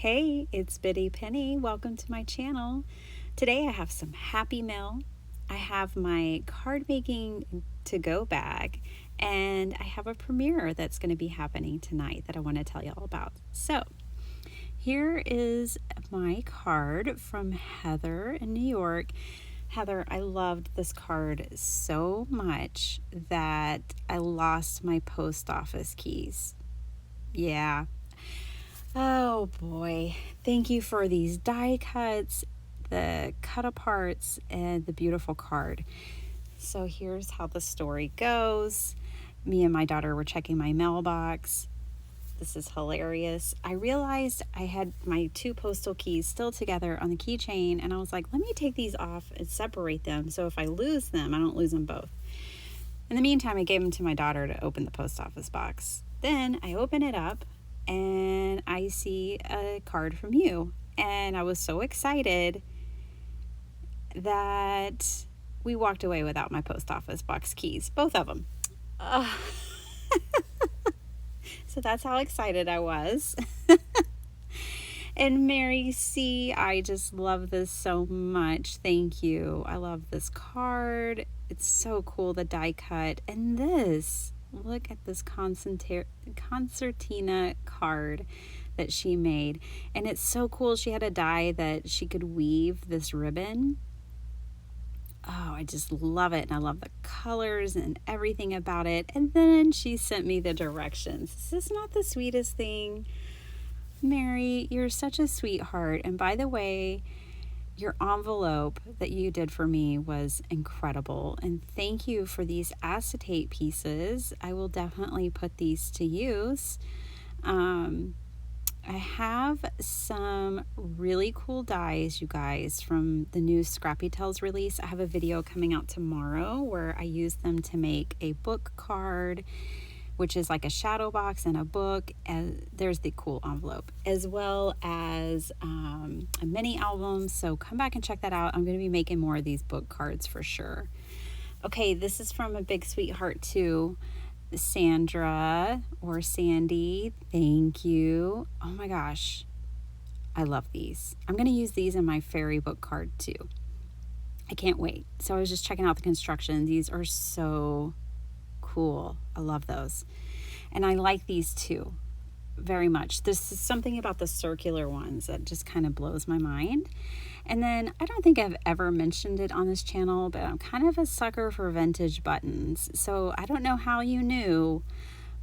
Hey, it's Biddy Penny. Welcome to my channel. Today I have some happy mail. I have my card making to-go bag, and I have a premiere that's going to be happening tonight that I want to tell you all about. So, here is my card from Heather in New York. Heather, I loved this card so much that I lost my post office keys. Yeah. Oh boy. Thank you for these die cuts, the cut aparts, and the beautiful card. So here's how the story goes. Me and my daughter were checking my mailbox. This is hilarious. I realized I had my two postal keys still together on the keychain, and I was like, let me take these off and separate them so if I lose them, I don't lose them both. In the meantime, I gave them to my daughter to open the post office box. Then I open it up and I see a card from you. And I was so excited that we walked away without my post office box keys, both of them. So that's how excited I was. And Mary C., I just love this so much. Thank you. I love this card. It's so cool, the die cut. And this, look at this concertina card that she made. And it's so cool. She had a die that she could weave this ribbon. Oh, I just love it. And I love the colors and everything about it. And then she sent me the directions. Is this not the sweetest thing? Mary, you're such a sweetheart. And by the way, your envelope that you did for me was incredible. And thank you for these acetate pieces. I will definitely put these to use. I have some really cool dies, you guys, from the new Scrappy Tales release. I have a video coming out tomorrow where I use them to make a book card, which is like a shadow box and a book. And there's the cool envelope, as well as a mini album. So come back and check that out. I'm going to be making more of these book cards for sure. Okay, this is from a big sweetheart too. Sandra or Sandy, thank you. Oh my gosh, I love these. I'm going to use these in my fairy book card too. I can't wait. So I was just checking out the construction. These are so cool. I love those. And I like these too very much. This is something about the circular ones that just kind of blows my mind. And then I don't think I've ever mentioned it on this channel, but I'm kind of a sucker for vintage buttons. So I don't know how you knew,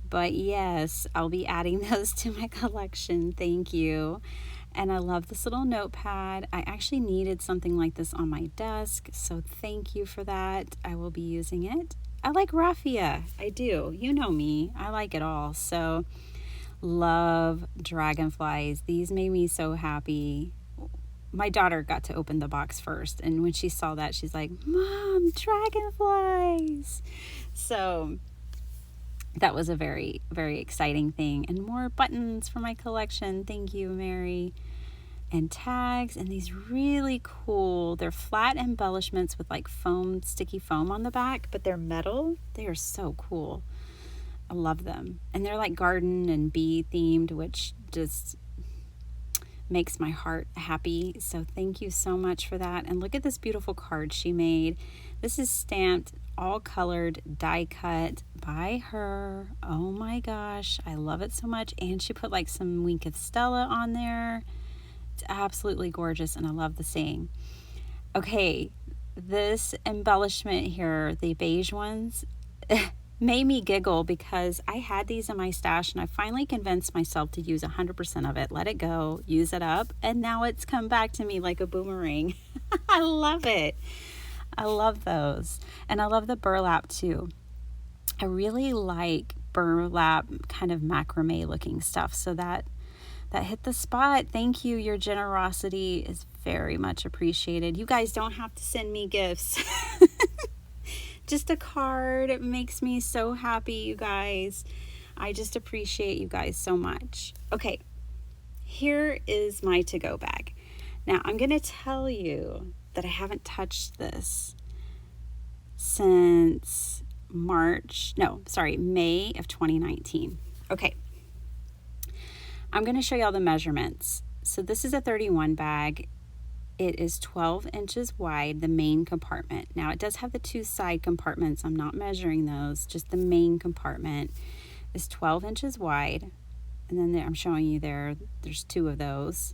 but yes, I'll be adding those to my collection. Thank you. And I love this little notepad. I actually needed something like this on my desk, so thank you for that. I will be using it. I like raffia. I do. You know me. I like it all. So love dragonflies. These made me so happy. My daughter got to open the box first, and when she saw that, she's like, Mom, dragonflies. So that was a very, very exciting thing. And more buttons for my collection. Thank you, Mary. And tags, and these really cool, they're flat embellishments with like foam, sticky foam on the back, but they're metal. They are so cool. I love them. And they're like garden and bee themed, which just makes my heart happy. So thank you so much for that. And look at this beautiful card she made. This is stamped, all colored, die cut by her. Oh my gosh, I love it so much. And she put like some Wink of Stella on there. It's absolutely gorgeous, and I love the saying. Okay, this embellishment here, the beige ones, made me giggle because I had these in my stash and I finally convinced myself to use 100% of it, let it go, use it up, and now it's come back to me like a boomerang. I love it. I love those. And I love the burlap too. I really like burlap kind of macrame looking stuff, so that hit the spot. Thank you. Your generosity is very much appreciated. You guys don't have to send me gifts. Just a card. It makes me so happy, you guys. I just appreciate you guys so much. Okay, here is my to-go bag. Now, I'm going to tell you that I haven't touched this since May of 2019. Okay. I'm going to show you all the measurements. So this is a 31 bag. It is 12 inches wide, the main compartment. Now it does have the 2 side compartments. I'm not measuring those, just the main compartment is 12 inches wide. And then I'm showing you there's 2 of those.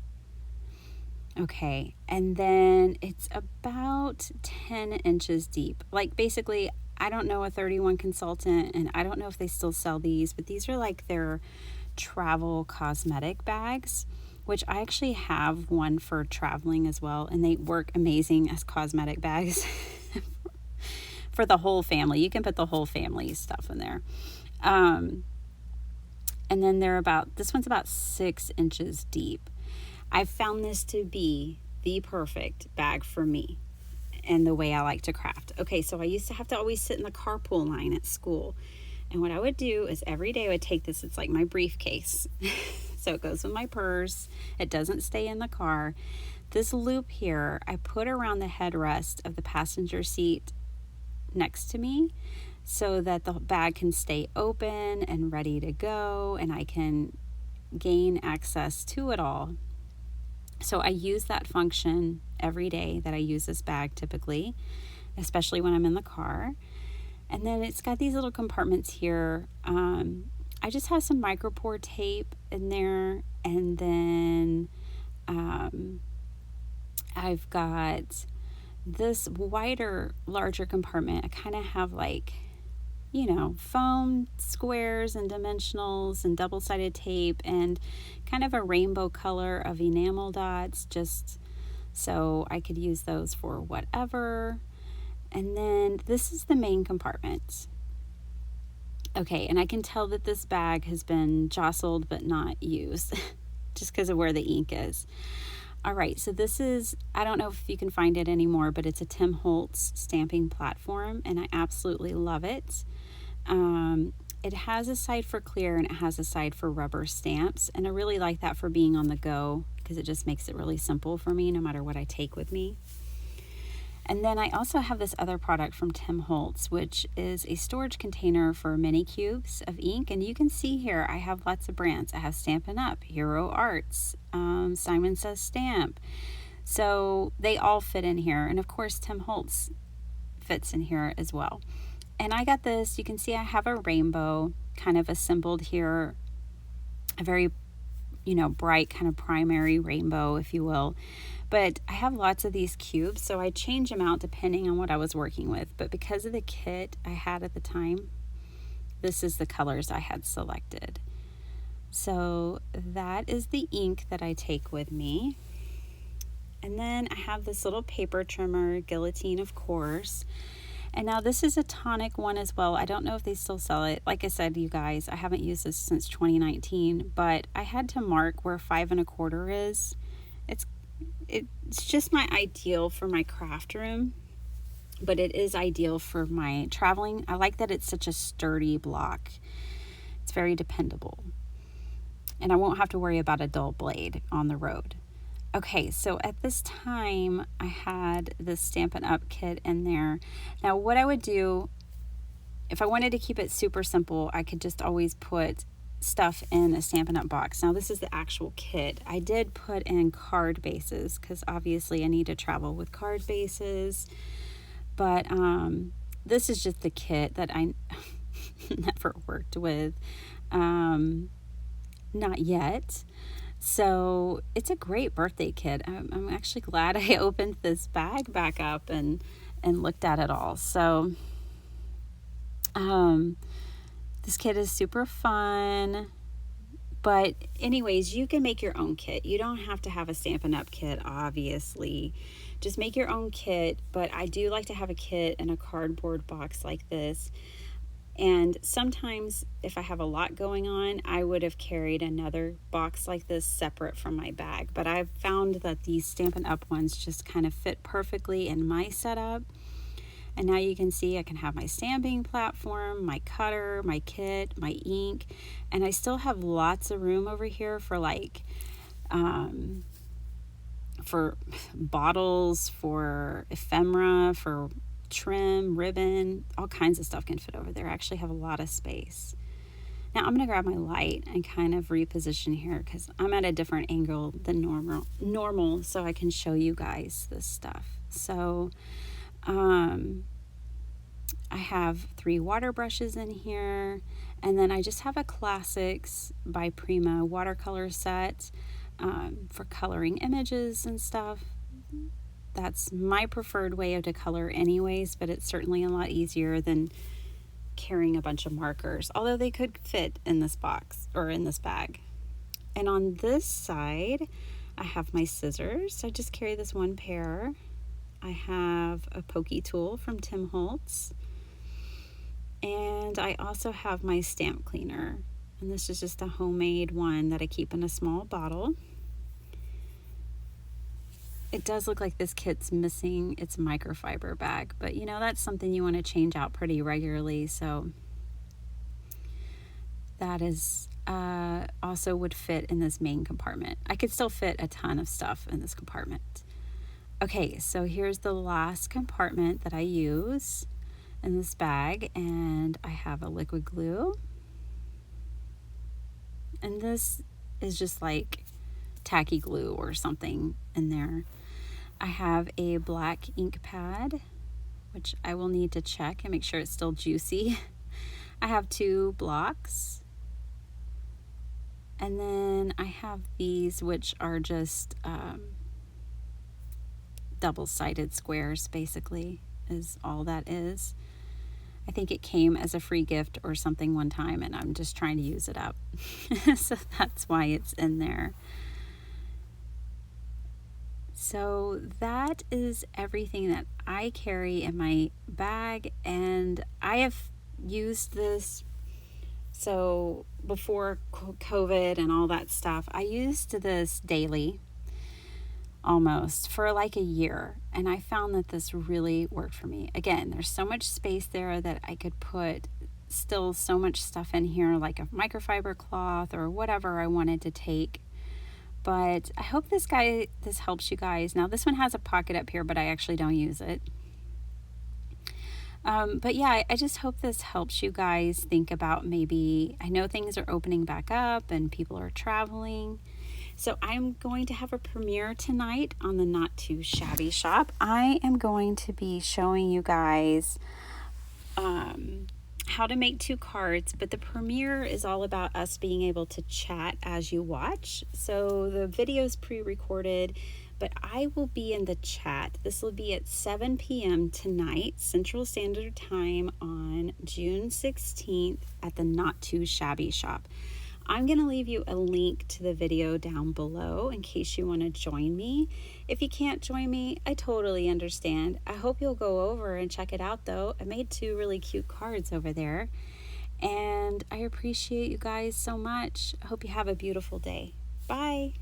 Okay, and then it's about 10 inches deep. Like basically, I don't know a 31 consultant, and I don't know if they still sell these, but these are like their travel cosmetic bags, which I actually have one for traveling as well, and they work amazing as cosmetic bags for the whole family. You can put the whole family stuff in there. And then this one's about 6 inches deep. I've found this to be the perfect bag for me and the way I like to craft. Okay, so I used to have to always sit in the carpool line at school. And what I would do is every day I would take this, it's like my briefcase. So it goes with my purse. It doesn't stay in the car. This loop here, I put around the headrest of the passenger seat next to me so that the bag can stay open and ready to go, and I can gain access to it all. So I use that function every day that I use this bag typically, especially when I'm in the car. And then it's got these little compartments here. I just have some micropore tape in there, and then I've got this wider, larger compartment. I kind of have like, foam squares and dimensionals and double-sided tape and kind of a rainbow color of enamel dots, just so I could use those for whatever. And then this is the main compartment. Okay, and I can tell that this bag has been jostled but not used just because of where the ink is. All right, so this is, I don't know if you can find it anymore, but it's a Tim Holtz stamping platform, and I absolutely love it. It has a side for clear and it has a side for rubber stamps, and I really like that for being on the go because it just makes it really simple for me no matter what I take with me. And then I also have this other product from Tim Holtz, which is a storage container for mini cubes of ink. And you can see here, I have lots of brands. I have Stampin' Up, Hero Arts, Simon Says Stamp. So they all fit in here. And of course, Tim Holtz fits in here as well. And I got this, you can see I have a rainbow kind of assembled here, a very, bright kind of primary rainbow, if you will. But I have lots of these cubes, so I change them out depending on what I was working with. But because of the kit I had at the time, this is the colors I had selected. So that is the ink that I take with me. And then I have this little paper trimmer, guillotine, of course. And now this is a tonic one as well. I don't know if they still sell it. Like I said, you guys, I haven't used this since 2019, but I had to mark where 5 1/4 is. It's just my ideal for my craft room, but it is ideal for my traveling. I like that it's such a sturdy block. It's very dependable. And I won't have to worry about a dull blade on the road. Okay, so at this time, I had this Stampin' Up kit in there. Now, what I would do, if I wanted to keep it super simple, I could just always put stuff in a Stampin' Up box. Now, this is the actual kit. I did put in card bases because obviously I need to travel with card bases. But this is just the kit that I never worked with. Not yet. So it's a great birthday kit. I'm actually glad I opened this bag back up and looked at it all. So this kit is super fun. But anyways, you can make your own kit. You don't have to have a Stampin' Up kit, obviously. Just make your own kit. But I do like to have a kit in a cardboard box like this. And sometimes if I have a lot going on, I would have carried another box like this separate from my bag. But I've found that these Stampin' Up ones just kind of fit perfectly in my setup. And now you can see I can have my stamping platform, my cutter, my kit, my ink. And I still have lots of room over here for for bottles, for ephemera, for trim, ribbon, all kinds of stuff can fit over there. I actually have a lot of space. Now I'm going to grab my light and kind of reposition here because I'm at a different angle than normal, so I can show you guys this stuff. So I have 3 water brushes in here, and then I just have a Classics by Prima watercolor set for coloring images and stuff. That's my preferred way of to color anyways, but it's certainly a lot easier than carrying a bunch of markers, although they could fit in this box or in this bag. And on this side, I have my scissors. I just carry this one pair. I have a pokey tool from Tim Holtz. And I also have my stamp cleaner. And this is just a homemade one that I keep in a small bottle. It does look like this kit's missing its microfiber bag, but you know, that's something you want to change out pretty regularly. So that is also would fit in this main compartment. I could still fit a ton of stuff in this compartment. Okay, so here's the last compartment that I use in this bag, and I have a liquid glue. And this is just like tacky glue or something in there. I have a black ink pad, which I will need to check and make sure it's still juicy. I have 2 blocks. And then I have these, which are just double-sided squares, basically, is all that is. I think it came as a free gift or something one time, and I'm just trying to use it up. So that's why it's in there. So that is everything that I carry in my bag, and I have used this. So before COVID and all that stuff, I used this daily almost for like a year, and I found that this really worked for me. Again, there's so much space there that I could put still so much stuff in here, like a microfiber cloth or whatever I wanted to take. But I hope this helps you guys. Now this one has a pocket up here, but I actually don't use it. But yeah, I just hope this helps you guys think about, maybe, I know things are opening back up and people are traveling. So I'm going to have a premiere tonight on the Not Too Shabby shop. I am going to be showing you guys how to make 2 cards, but the premiere is all about us being able to chat as you watch. So the video is pre-recorded, but I will be in the chat. This will be at 7 p.m. tonight, Central Standard Time, on June 16th at the Not Too Shabby shop. I'm going to leave you a link to the video down below in case you want to join me. If you can't join me, I totally understand. I hope you'll go over and check it out though. I made 2 really cute cards over there, and I appreciate you guys so much. I hope you have a beautiful day. Bye.